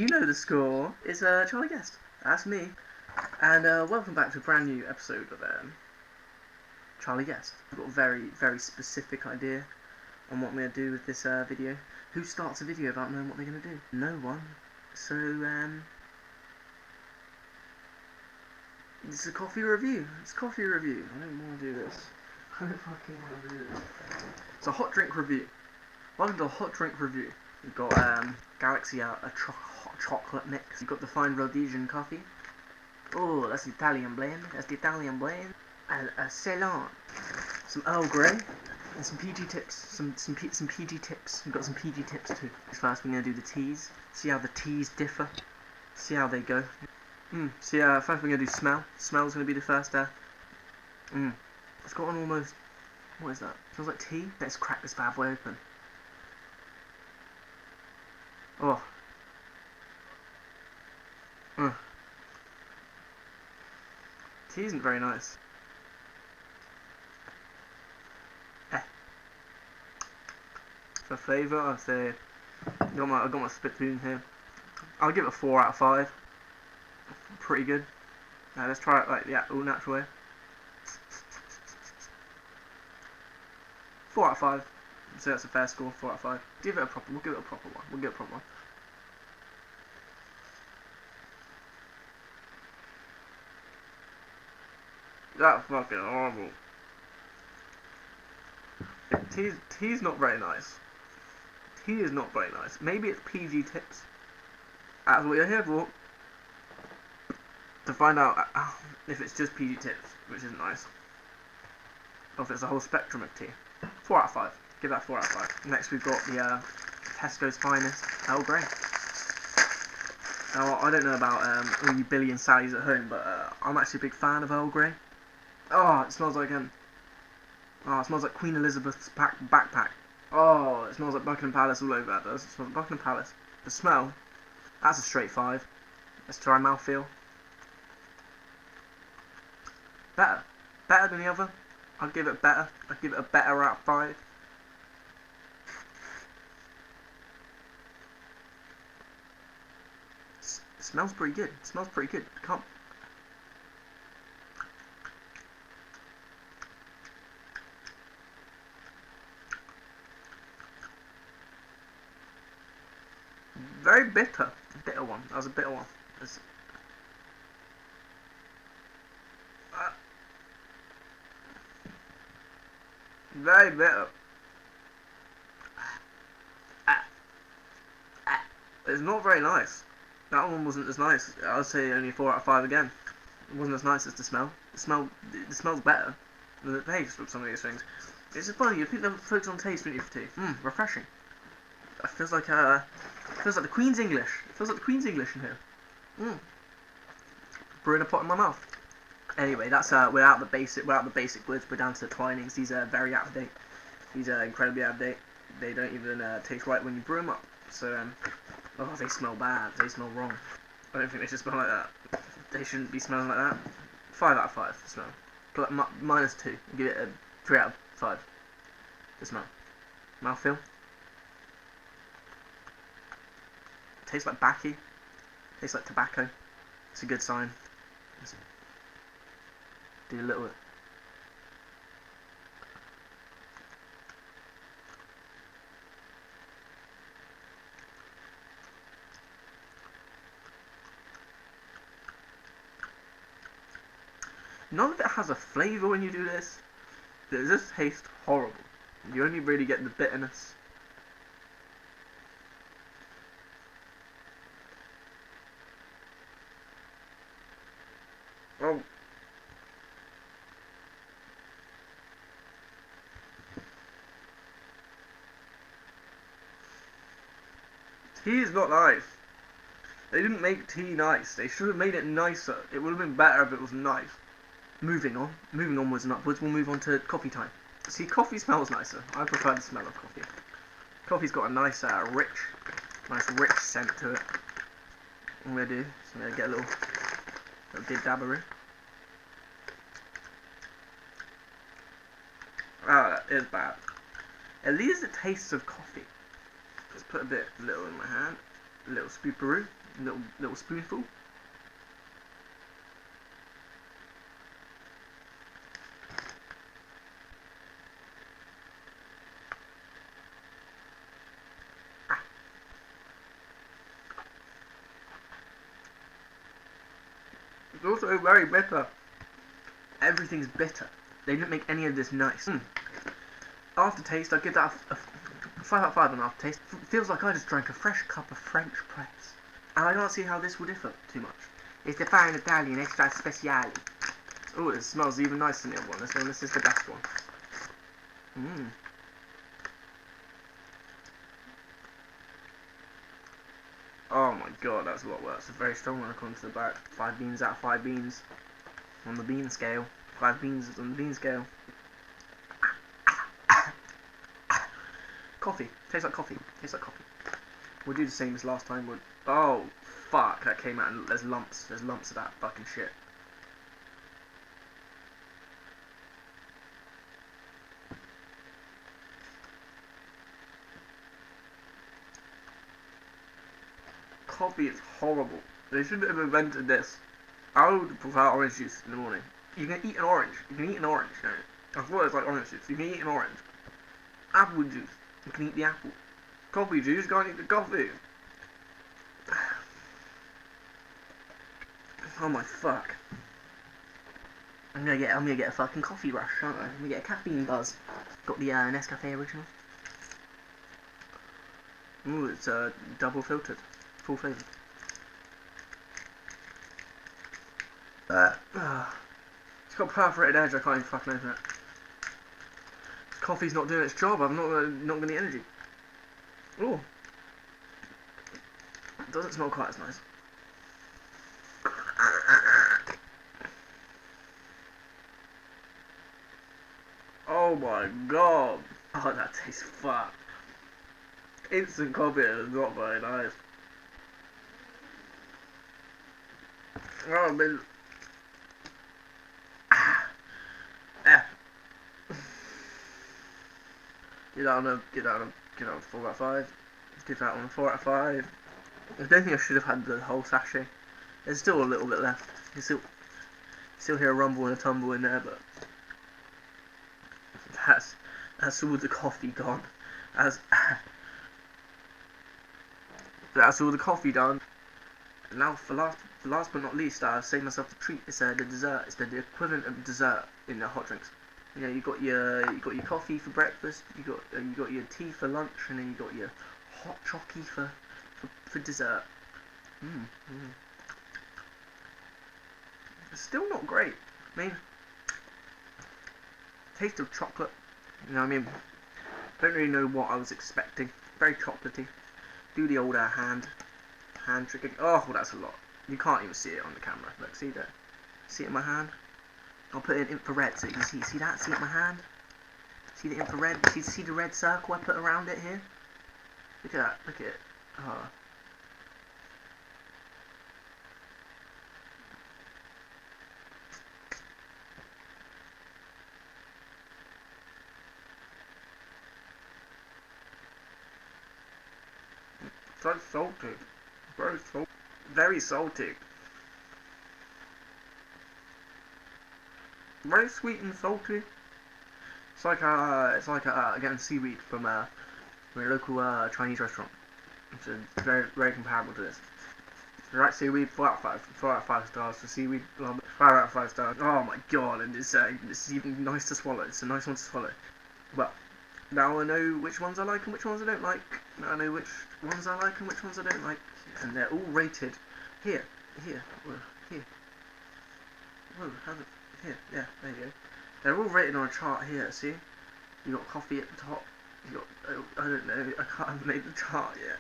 you know the score. It's Charlie Guest. That's me. And welcome back to a brand new episode of Charlie Guest. I've got a very, very specific idea on what I'm going to do with this video. Who starts a video without knowing what they're going to do? No one. So, it's a coffee review. It's a coffee review. I don't want to do this. I don't fucking want to do this. It's a hot drink review. Welcome to a hot drink review. We've got Galaxy out, a hot chocolate mix. You've got the fine Rhodesian coffee. Oh, that's the Italian blend. That's the Italian blend. And a Ceylon. Some Earl Grey. And some PG tips. Some PG tips. We've got some PG tips too. First we're going to do the teas. See how the teas differ. See how they go. See, first we're going to do smell. Smell's going to be the first It's got an almost... What is that? Smells like tea? Let's crack this bad boy open. Oh. Tea isn't very nice. For flavour, I'd say I got my spittoon here. I'll give it a 4 out of 5. Pretty good. Now let's try it like the all natural way. 4 out of 5. So that's a fair score. 4 out of 5. We'll give it a proper one. That's fucking horrible. Tea's not very nice. Tea is not very nice. Maybe it's PG tips. That's what you're here for. To find out if it's just PG tips, which isn't nice. Or if it's a whole spectrum of tea. 4 out of 5. Give that 4 out of 5. Next we've got the Tesco's finest Earl Grey. Now I don't know about all you Billy and Sallys at home, but I'm actually a big fan of Earl Grey. Oh, it smells like it smells like Queen Elizabeth's backpack. Oh, it smells like Buckingham Palace all over that does. It smells like Buckingham Palace. The smell, that's a straight 5. Let's try mouthfeel. Better than the other. I'd give it better. I'd give it a better out of 5. It smells pretty good. It smells pretty good. Can't. Very bitter. Bitter one. That was a bitter one. Very bitter. It's not very nice. That one wasn't as nice. I'll say only 4 out of 5 again. It wasn't as nice as the smell. The smells better than the taste with some of these things. It's just funny. You think they'll focus on taste, wouldn't you, for tea? Refreshing. It feels like the Queen's English. It feels like the Queen's English in here. Brewing a pot in my mouth. Anyway, that's we're out the basic goods. We're down to the twinings. These are very out of date. These are incredibly out of date. They don't even taste right when you brew them up. So oh, they smell bad. They smell wrong. I don't think they should smell like that. They shouldn't be smelling like that. 5 out of 5. The smell. But minus 2. I'll give it a 3 out of 5. The smell. Mouthfeel. Tastes like baccy. Tastes like tobacco. It's a good sign. Do a little bit. None of it has a flavour when you do this. It just tastes horrible. You only really get the bitterness. Oh. Tea is not nice. They didn't make tea nice. They should have made it nicer. It would have been better if it was nice. Moving onwards and upwards, we'll move on to coffee time. See, coffee smells nicer. I prefer the smell of coffee. Coffee's got a nice, rich scent to it. What I'm going to do is I'm going to get a little dabber. Oh, that is bad. At least it tastes of coffee. Just put a little in my hand. A little scooperoo. Little spoonful. It's also very bitter. Everything's bitter. They didn't make any of this nice. Aftertaste, I'd give that a 5 out of 5 on aftertaste. Feels like I just drank a fresh cup of French press. And I can't see how this will differ too much. It's the fine Italian extra speciale. Oh, it smells even nicer than the other one. This is the best one. Oh my god, that's a lot worse. It's a very strong one according to the back. 5 beans out of 5 beans. On the bean scale. 5 beans is on the bean scale. Coffee. Tastes like coffee. Tastes like coffee. We'll do the same as last time. Oh, fuck. That came out and there's lumps. There's lumps of that fucking shit. Coffee is horrible. They shouldn't have invented this. I would prefer orange juice in the morning. You can eat an orange. You can eat an orange. No. I thought it was like orange juice. You can eat an orange. Apple juice. You can eat the apple. Coffee juice. You can't eat the coffee. Oh my fuck. I'm gonna get a fucking coffee rush, aren't I? I'm gonna get a caffeine buzz. Got the Nescafe original. Ooh, it's double filtered. Full flavoured. It's got a perforated edge, I can't even fucking open it. Coffee's not doing its job, I'm not getting the energy. Ooh. It doesn't smell quite as nice. Oh my god. Oh, that tastes fucked. Instant coffee is not very nice. Oh, man. Get that on a 4 out of 5. Give that one a 4 out of 5. I don't think I should have had the whole sachet. There's still a little bit left. You still hear a rumble and a tumble in there, but that's all the coffee gone. That's all the coffee done. And now for last but not least, I've saved myself the treat. It's the dessert. It's the equivalent of dessert in the hot drinks. You know, you got your coffee for breakfast. You got your tea for lunch, and then you got your hot chockey for dessert. It's still not great. I mean, taste of chocolate. You know what I mean? Don't really know what I was expecting. Very chocolatey. Do the old hand tricking. Oh, well, that's a lot. You can't even see it on the camera. Look, see that? See it in my hand? I'll put it in infrared so you can see. See that? See it in my hand? See the infrared? See the red circle I put around it here? Look at that. Look at it. Oh. So salty. Very salty. Very salty. Very sweet and salty. It's like getting seaweed from a local Chinese restaurant. It's very comparable to this. Right, seaweed, 4 out of 5. 4 out of 5 stars for seaweed. 5 out of 5 stars. Oh my god, and it's even nice to swallow. It's a nice one to swallow. Well, now I know which ones I like and which ones I don't like. Now I know which ones I like and which ones I don't like. And they're all rated here. Whoa, here, yeah, there you go. They're all rated on a chart here, see? You got coffee at the top. You got, I don't know, I can't make the chart yet.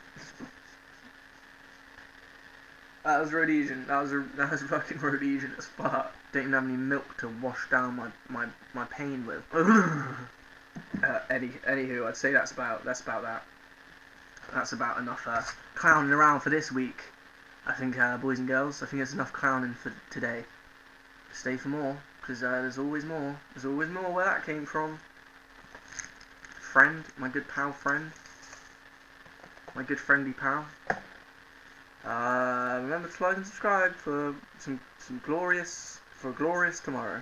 That was Rhodesian. That was fucking Rhodesian as fuck. Don't even have any milk to wash down my pain with. Anywho, I'd say that's about that. That's about enough clowning around for this week. I think, boys and girls, I think it's enough clowning for today. Stay for more, because there's always more. There's always more where that came from. Friend, my good pal friend. My good friendly pal. remember to like and subscribe for some glorious tomorrow.